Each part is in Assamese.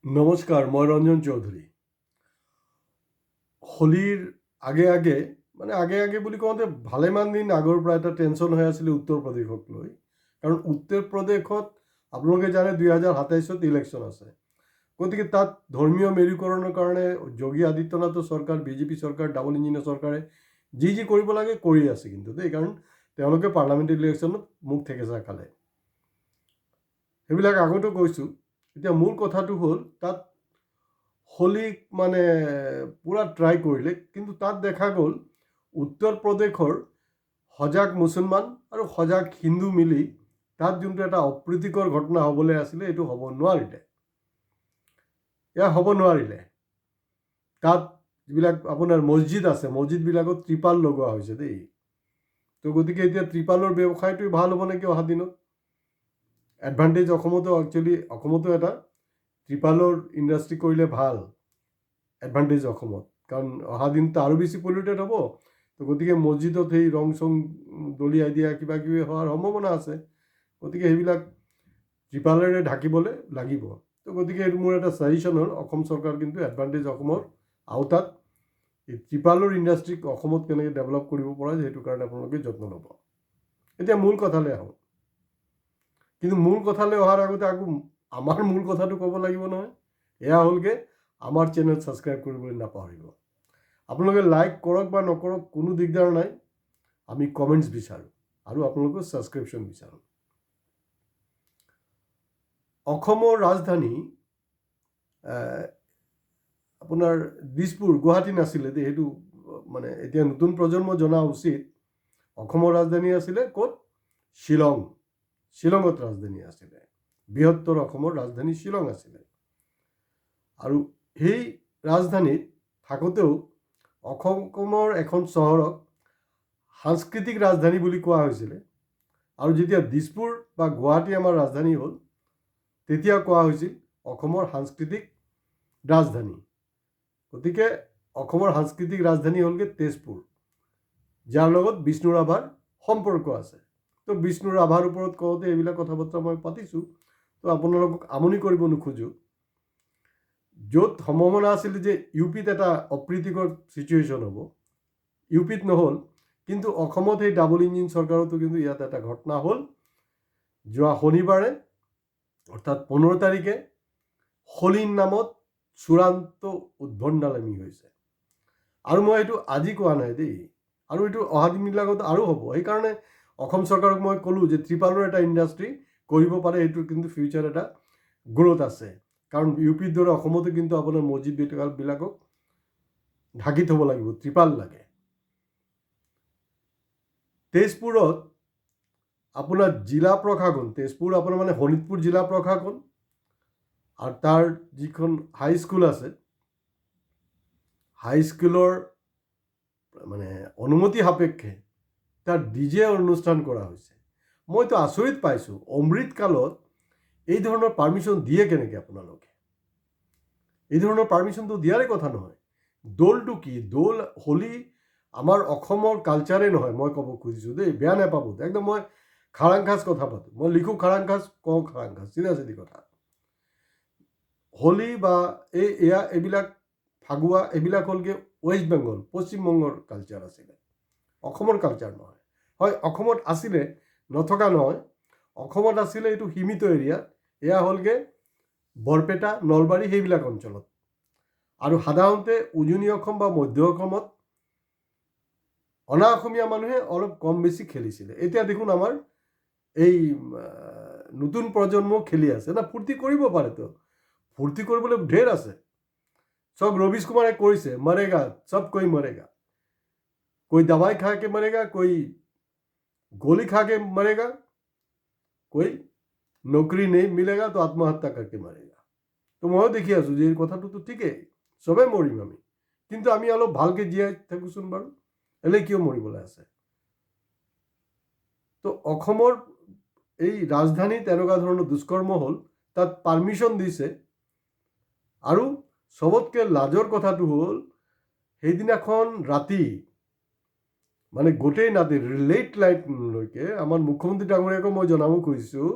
নমস্কাৰ, মই ৰঞ্জন চৌধুৰী। হোলীৰ আগে আগে আগে বুলি কওঁতে ভালেমান দিন আগৰ পৰা এটা টেনশ্যন হৈ আছিলে উত্তৰ প্ৰদেশক লৈ। কাৰণ উত্তৰ প্ৰদেশত আপোনালোকে জানে 2027 ইলেকশ্যন আছে। গতিকে তাত ধৰ্মীয় মেৰুকৰণৰ কাৰণে যোগী আদিত্যনাথৰ চৰকাৰ, বিজেপি চৰকাৰ, ডাবল ইঞ্জিনৰ চৰকাৰে যি কৰিব লাগে কৰি আছে কিন্তু দেই। কাৰণ তেওঁলোকে পাৰ্লামেণ্ট ইলেকশ্যনত মুখ থেকেচা খালে। সেইবিলাক আগতো কৈছোঁ। এতিয়া মূল কথাটো হ'ল তাত হোলীক পূৰা ট্ৰাই কৰিলে, কিন্তু তাত দেখা গ'ল উত্তৰ প্ৰদেশৰ সজাগ মুছলমান আৰু সজাগ হিন্দু মিলি তাত যোনটো এটা অপ্ৰীতিকৰ ঘটনা হ'বলৈ আছিলে, এইটো হ'ব নোৱাৰিলে। তাত যিবিলাক আপোনাৰ মছজিদ আছে, মছজিদবিলাকত ত্ৰিপাল লগোৱা হৈছে দেই। তো গতিকে এতিয়া ত্ৰিপালৰ ব্যৱসায়টোৱে ভাল হ'ব নেকি অহা দিনত। এডভান্টেজ অসমতো এটা ত্ৰিপালৰ ইণ্ডাষ্ট্ৰি কৰিলে ভাল। এডভান্টেজ অসমত, কাৰণ অহা দিনটো আৰু বেছি পলিউটেড হ'ব। তো গতিকে মছজিদত সেই ৰং চং দলিয়াই দিয়া কিবা কিবি হোৱাৰ সম্ভাৱনা আছে। গতিকে সেইবিলাক ত্ৰিপালেৰে ঢাকিবলৈ লাগিব। তো গতিকে এইটো মোৰ এটা ছাজেশ্যন হ'ল, অসম চৰকাৰ কিন্তু এডভান্টেজ অসমৰ আওতাত এই ত্ৰিপালৰ ইণ্ডাষ্ট্ৰিক অসমত কেনেকৈ ডেভেলপ কৰিব পৰা যায় সেইটো কাৰণে আপোনালোকে যত্ন ল'ব। এতিয়া মূল কথালৈ আহোঁ। কিন্তু মূল কথালৈ অহাৰ আগতে আকৌ আমাৰ মূল কথাটো ক'ব লাগিব নহয়। এয়া হ'লগৈ আমাৰ চেনেল ছাবস্ক্ৰাইব কৰিবলৈ নাপাহৰিব। আপোনালোকে লাইক কৰক বা নকৰক কোনো দিগদাৰ নাই। আমি কমেণ্টছ বিচাৰোঁ আৰু আপোনালোকৰ ছাবস্ক্ৰিপশ্যন বিচাৰোঁ। অসমৰ ৰাজধানী আপোনাৰ দিছপুৰ, গুৱাহাটী নাছিলে দেই। সেইটো এতিয়া নতুন প্ৰজন্ম জনা উচিত। অসমৰ ৰাজধানী আছিলে ক'ত? শ্বিলঙত ৰাজধানী আছিলে। বৃহত্তৰ অসমৰ ৰাজধানী শ্বিলং আছিলে। আৰু সেই ৰাজধানীত থাকোঁতেও অসমৰ এখন চহৰক সাংস্কৃতিক ৰাজধানী বুলি কোৱা হৈছিলে। আৰু যেতিয়া দিছপুৰ বা গুৱাহাটী আমাৰ ৰাজধানী হ'ল, তেতিয়া কোৱা হৈছিল অসমৰ সাংস্কৃতিক ৰাজধানী। গতিকে অসমৰ সাংস্কৃতিক ৰাজধানী হ'লগৈ তেজপুৰ, যাৰ লগত বিষ্ণু ৰাভাৰ সম্পৰ্ক আছে। তো বিষ্ণু ৰাভাৰ ওপৰত কওঁতে এইবিলাক কথা বতৰা মই পাতিছোঁ। তো আপোনালোকক আমনি কৰিব নোখোজোঁ। য'ত সম্ভাৱনা আছিলে যে ইউ পিত এটা অপ্ৰীতিকৰ ছিটুৱেশ্যন হ'ব, ইউ পিত নহ'ল, কিন্তু অসমত সেই ডাবল ইঞ্জিন চৰকাৰতো কিন্তু ইয়াত এটা ঘটনা হ'ল। যোৱা শনিবাৰে অৰ্থাৎ 15 তাৰিখে হোলীৰ নামত চূড়ান্ত উদ্ভণ্ডালি হৈছে। আৰু মই এইটো আজি কোৱা নাই দেই, আৰু এইটো অহা দিনবিলাকত আৰু হ'ব। সেইকাৰণে অসম চৰকাৰক মই ক'লোঁ যে ত্ৰিপালৰ এটা ইণ্ডাষ্ট্ৰি কৰিব পাৰে, এইটোৰ কিন্তু ফিউচাৰ এটা গ্ৰ'থ আছে। কাৰণ ইউ পিৰ দৰে অসমতো কিন্তু আপোনাৰ মছজিদবিলাকক ঢাকি থ'ব লাগিব, ত্ৰিপাল লাগে। তেজপুৰত আপোনাৰ জিলা প্ৰশাসন, তেজপুৰ আপোনাৰ শোণিতপুৰ জিলা প্ৰশাসন আৰু তাৰ যিখন হাইস্কুল আছে, হাইস্কুলৰ অনুমতি সাপেক্ষে তাত DJ অনুষ্ঠান কৰা হৈছে। মইতো আচৰিত পাইছোঁ, অমৃতকালত এই ধৰণৰ পাৰ্মিশ্যন দিয়ে কেনেকৈ আপোনালোকে? এই ধৰণৰ পাৰ্মিশ্যনটো দিয়াৰে কথা নহয়। দৌলটো কি? দৌল হোলী আমাৰ অসমৰ কালচাৰে নহয়। মই ক'ব খুজিছোঁ দেই, বেয়া নাপাব। একদম মই খাৰাংখাজ কথা পাতোঁ। মই লিখোঁ খাৰাংখাজ, কওঁ খাৰাংখাজ, চিধা কথা। হোলী বা এইবিলাক ফাগুৱা এইবিলাক হ'লগৈ ৱেষ্ট বেংগল, পশ্চিমবংগৰ কালচাৰ আছিলে, অসমৰ কালচাৰ নহয়। হয়, অসমত আছিলে, নথকা নহয়। অসমত আছিলে, এইটো সীমিত এৰিয়াত। এয়া হ'লগৈ বৰপেটা, নলবাৰী সেইবিলাক অঞ্চলত। আৰু সাধাৰণতে উজনি অসম বা মধ্য অসমত অনা অসমীয়া মানুহে অলপ কম বেছি খেলিছিলে। এতিয়া দেখোন আমাৰ এই নতুন প্ৰজন্ম খেলি আছে না। ফূৰ্তি কৰিব পাৰেতো, ফূৰ্তি কৰিবলৈ ঢেৰ আছে। চব ৰবিশ কুমাৰে কৈছে, মৰেগা সব कोई मरेगा, कोई दवाई खा के मरेगा, कोई गोली खा के मरेगा, कोई नौकरी नहीं मिलेगा तो आत्महत्या करके मरेगा। তো ময়ো দেখি আছোঁ যে এই কথাটোতো ঠিকেই, চবেই মৰিম আমি, কিন্তু আমি অলপ ভালকৈ জীয়াই থাকোঁচোন বাৰু। এলে কিয় মৰিবলৈ আছে? তো অসমৰ এই ৰাজধানীত এনেকুৱা ধৰণৰ দুষ্কৰ্ম হ'ল, তাত পাৰ্মিশ্যন দিছে। আৰু চবতকৈ লাজৰ কথাটো হ'ল, সেইদিনাখন ৰাতি গোটেই ৰাতি লেট নাইটলৈকে আমাৰ মুখ্যমন্ত্ৰী ডাঙৰীয়াকো মই জনাব খুজিছোঁ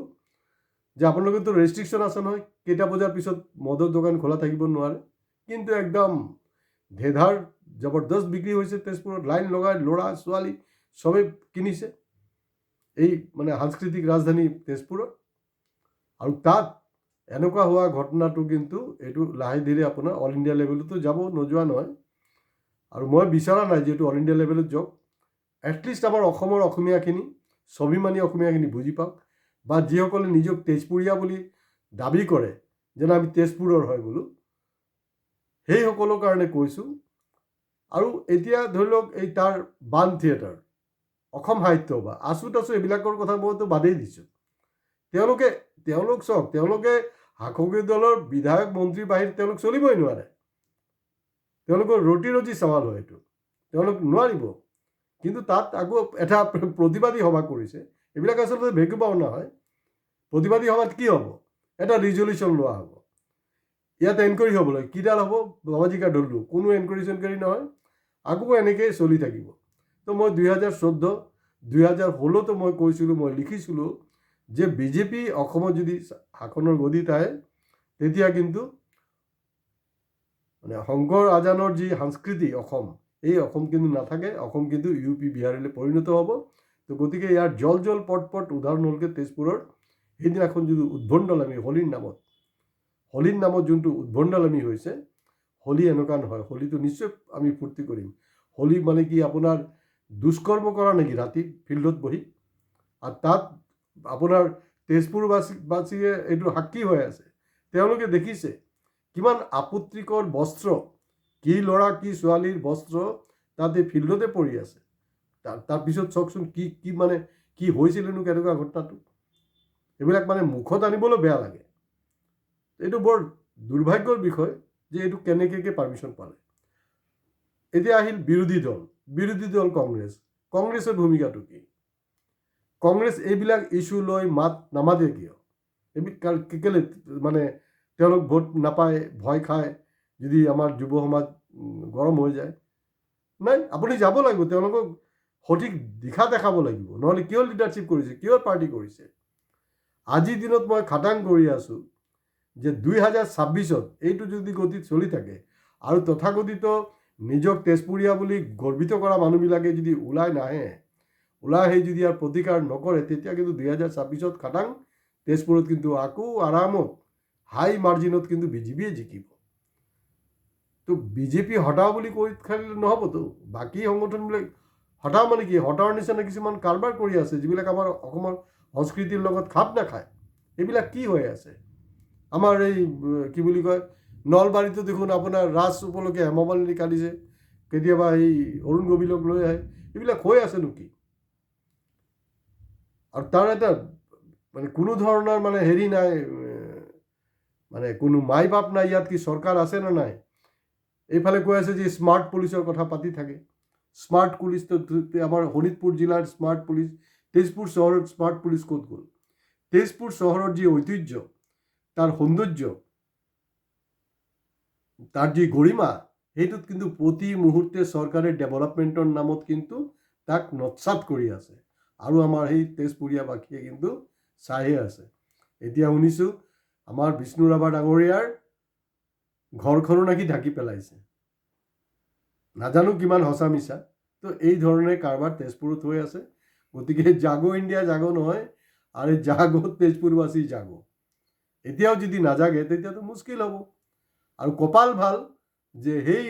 যে আপোনালোকেতো ৰেষ্ট্ৰিকশ্যন আছে নহয়, কেইটা বজাৰ পিছত মদৰ দোকান খোলা থাকিব নোৱাৰে, কিন্তু একদম ধেধাৰ জবৰদস্ত বিক্ৰী হৈছে তেজপুৰত, লাইন লগাই ল'ৰা ছোৱালী চবেই কিনিছে এই মানে সাংস্কৃতিক ৰাজধানী তেজপুৰত। আৰু তাত এনেকুৱা হোৱা ঘটনাটো কিন্তু এইটো লাহে ধীৰে আপোনাৰ অল ইণ্ডিয়া লেভেলতো যাব, নোযোৱা নহয়। আৰু মই বিচৰা নাই যে এইটো অল ইণ্ডিয়া লেভেলত যাওক, এটলিষ্ট আমাৰ অসমৰ অসমীয়াখিনি, স্বাভিমানী অসমীয়াখিনি বুজি পাওক, বা যিসকলে নিজক তেজপুৰীয়া বুলি দাবী কৰে যেন আমি তেজপুৰৰ হয় বোলো, সেইসকলৰ কাৰণে কৈছোঁ। আৰু এতিয়া ধৰি লওক এই তাৰ বাণ থিয়েটাৰ, অসম সাহিত্য সভা, আছু তাছু এইবিলাকৰ কথা মইতো বাদেই দিছোঁ। তেওঁলোক চাওক, তেওঁলোকে শাসকীয় দলৰ বিধায়ক মন্ত্ৰীৰ বাহিৰে তেওঁলোক চলিবই নোৱাৰে, তেওঁলোকৰ ৰুটি ৰুজি চাৱাল হয় এইটো, তেওঁলোক নোৱাৰিব। কিন্তু তাত আকৌ এটা প্ৰতিবাদী সভা কৰিছে, এইবিলাক আচলতে ভেকুৱাও নহয়। প্ৰতিবাদী সভাত কি হ'ব, এটা ৰিজলিউশ্যন লোৱা হ'ব, ইয়াত এনকুৱাৰী হ'ব লাগে, কিডাল হ'ব বাবাজী কা ডল্লু, কোনো এনকুৱাৰী চেনকুৱাৰী নহয়, আকৌ এনেকৈ চলি থাকিব। তো মই 2014 2016তো মই কৈছিলোঁ, মই লিখিছিলোঁ যে বিজেপি অসমত যদি শাসনৰ গদিত আহে তেতিয়া কিন্তু মানে শংকৰ আজানৰ যি সংস্কৃতি অসম, এই অসম কিন্তু নাথাকে, অসম কিন্তু UP বিহাৰলৈ পৰিণত হ'ব। তো গতিকে ইয়াৰ জল জল পট পট উদাহৰণ হ'লগৈ তেজপুৰৰ সেইদিনাখন যিটো উদ্ভণ্ডালামী হোলীৰ নামত যোনটো উদ্ভণ্ডালামী হৈছে। হোলী এনেকুৱা নহয়, হোলীটো নিশ্চয় আমি ফূৰ্তি কৰিম। হোলী মানে কি আপোনাৰ দুষ্কৰ্ম কৰা নেকি ৰাতি ফিল্ডত বহি? আৰু তাত আপোনাৰ তেজপুৰবাসীয়ে এইটো সাক্ষী হৈ আছে, তেওঁলোকে দেখিছে কিমান আপত্তিকৰ বস্ত্ৰ, কি ল'ৰা কি ছোৱালীৰ বস্ত্ৰ তাতে ফিল্ডতে পৰি আছে। তাৰপিছত চাওকচোন কি মানে কি হৈছিলেনো, কেনেকুৱা ঘটনাটো, এইবিলাক মানে মুখত আনিবলৈ বেয়া লাগে। এইটো বৰ দুৰ্ভাগ্যৰ বিষয় যে এইটো কেনেকৈ পাৰ্মিশ্যন পালে। এতিয়া আহিল বিৰোধী দল কংগ্ৰেছৰ ভূমিকাটো কি? কংগ্ৰেছ এইবিলাক ইছ্যু লৈ মাত নামাতে কিয়? কেলে মানে তেওঁলোক ভোট নাপায়, ভয় খায় যদি আমাৰ যুৱ সমাজ গৰম হৈ যায়? নাই, আপুনি যাব লাগিব, তেওঁলোকক সঠিক দিশা দেখাব লাগিব, নহ'লে কিয় লিডাৰশ্বিপ কৰিছে, কিয় পাৰ্টি কৰিছে? আজিৰ দিনত মই খাটাং কৰি আছোঁ যে 2026ত এইটো যদি গতিত চলি থাকে আৰু তথাকথিত নিজক তেজপুৰীয়া বুলি গৰ্বিত কৰা মানুহবিলাকে যদি ওলাই নাহে, ওলাই আহি যদি ইয়াৰ প্ৰতিকাৰ নকৰে, তেতিয়া কিন্তু 2026ত খাটাং তেজপুৰত কিন্তু আকৌ আৰামত হাই মাৰ্জিনত কিন্তু বিজেপিয়ে জিকিব। তো বিজেপি হটাও বুলি কৈ খালিলে নহ'বতো, বাকী সংগঠনবিলাক হটাও মানে কি, হটাওৰ নিচিনা কিছুমান কাৰবাৰ কৰি আছে যিবিলাক আমাৰ অসমৰ সংস্কৃতিৰ লগত খাপ নাখায়। এইবিলাক কি হৈ আছে? আমাৰ এই কি বুলি কয়, নলবাৰীতো দেখোন আপোনাৰ ৰাজ উপলক্ষে হেমমালিনী কাটিছে, কেতিয়াবা এই অৰুণ গভীৰক লৈ আহে, এইবিলাক হৈ আছেনো কি? আৰু তাৰ এটা মানে কোনো ধৰণৰ মানে হেৰি নাই, মানে কোনো মাই বাপ নাই, ইয়াত কি চৰকাৰ আছে নে নাই? এইফালে কৈ আছে যে স্মাৰ্ট পুলিচৰ কথা পাতি থাকে। স্মাৰ্ট পুলিচ আমাৰ শোণিতপুৰ জিলাৰ স্মাৰ্ট পুলিচ, তেজপুৰ চহৰত স্মাৰ্ট পুলিচ ক'ত গ'ল? তেজপুৰ চহৰৰ যি ঐতিহ্য, তাৰ সৌন্দৰ্য, তাৰ যি গৰিমা, সেইটোত কিন্তু প্ৰতি মুহূৰ্তে চৰকাৰে ডেভেলপমেণ্টৰ নামত কিন্তু তাক নৎসাত কৰি আছে। আৰু আমাৰ সেই তেজপুৰীয়াবাসীয়ে কিন্তু চাইহে আছে। এতিয়া শুনিছোঁ আমাৰ বিষ্ণু ৰাভা ডাঙৰীয়াৰ ঘৰখনো নাকি ঢাকি পেলাইছে, নাজানো কিমান সঁচা মিছা। তো এই ধৰণে কাৰবাৰ তেজপুৰত হৈ আছে। গতিকে জাগো ইণ্ডিয়া জাগো নহয়, আৰু জাগো তেজপুৰবাসী জাগো। এতিয়াও যদি নাজাগে তেতিয়াতো মুস্কিল হ'ব। আৰু কপাল ভাল যে সেই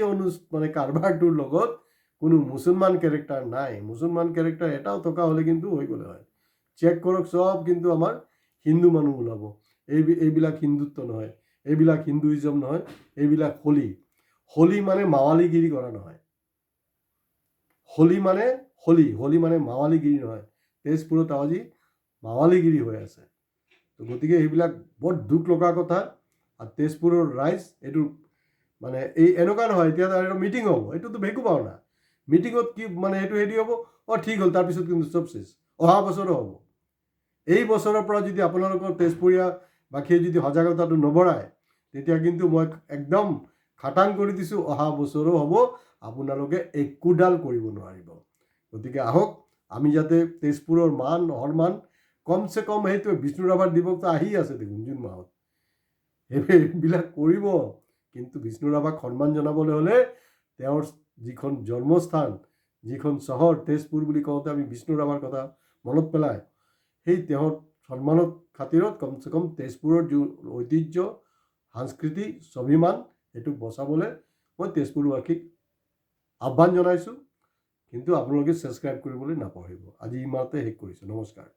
মানে কাৰবাৰটোৰ লগত কোনো মুছলমান কেৰেক্টাৰ নাই। মুছলমান কেৰেক্টাৰ এটাও থকা হ'লে কিন্তু হৈ গ'লে হয়। চেক কৰক, চব কিন্তু আমাৰ হিন্দু মানুহ ওলাব। এইবিলাক হিন্দুত্ব নহয়, এইবিলাক হিন্দুইজম নহয়, এইবিলাক হোলী মানে মাৱালীগিৰি কৰা নহয়। হোলী মানে মাৱালীগিৰি নহয়। তেজপুৰত আজি মাৱালীগিৰি হৈ আছে। তো গতিকে এইবিলাক বৰ দুখ লগা কথা। আৰু তেজপুৰৰ ৰাইজ এইটো মানে এনেকুৱা নহয় এতিয়া আৰু মিটিং হ'ব, এইটোতো ভেকু পাওঁ না। মিটিঙত কি মানে এইটো হেৰি হ'ব, ঠিক হ'ল, তাৰপিছত কিন্তু চব চেছ, অহা বছৰো হ'ব। এই বছৰৰ পৰা যদি আপোনালোকৰ তেজপুৰীয়াবাসীয়ে যদি সজাগতাটো নবঢ়ায়, তেতিয়া কিন্তু মই একদম খাটাং কৰি দিছোঁ, অহা বছৰো হ'ব, আপোনালোকে একোডাল কৰিব নোৱাৰিব। গতিকে আহক, আমি যাতে তেজপুৰৰ মান সন্মান কমচে কম সেইটো বিষ্ণু ৰাভাৰ দিৱসটো আহি আছে দেখোন জুন মাহত এইবিলাক কৰিব কিন্তু বিষ্ণু ৰাভাক সন্মান জনাবলৈ হ'লে তেওঁৰ যিখন জন্মস্থান যিখন চহৰ তেজপুৰ বুলি কওঁতে আমি বিষ্ণু ৰাভাৰ কথা মনত পেলাই সেই তেওঁৰ সন্মানৰ খাতিৰত কমচে কম তেজপুৰৰ যি ঐতিহ্য সংস্কৃতি স্বাভিমান সেইটো বচাবলৈ মই তেজপুৰবাসীক আহ্বান জনাইছোঁ কিন্তু আপোনালোকে ছাবস্ক্ৰাইব কৰিবলৈ নাপাহৰিব আজি ইমানতে শেষ কৰিছোঁ নমস্কাৰ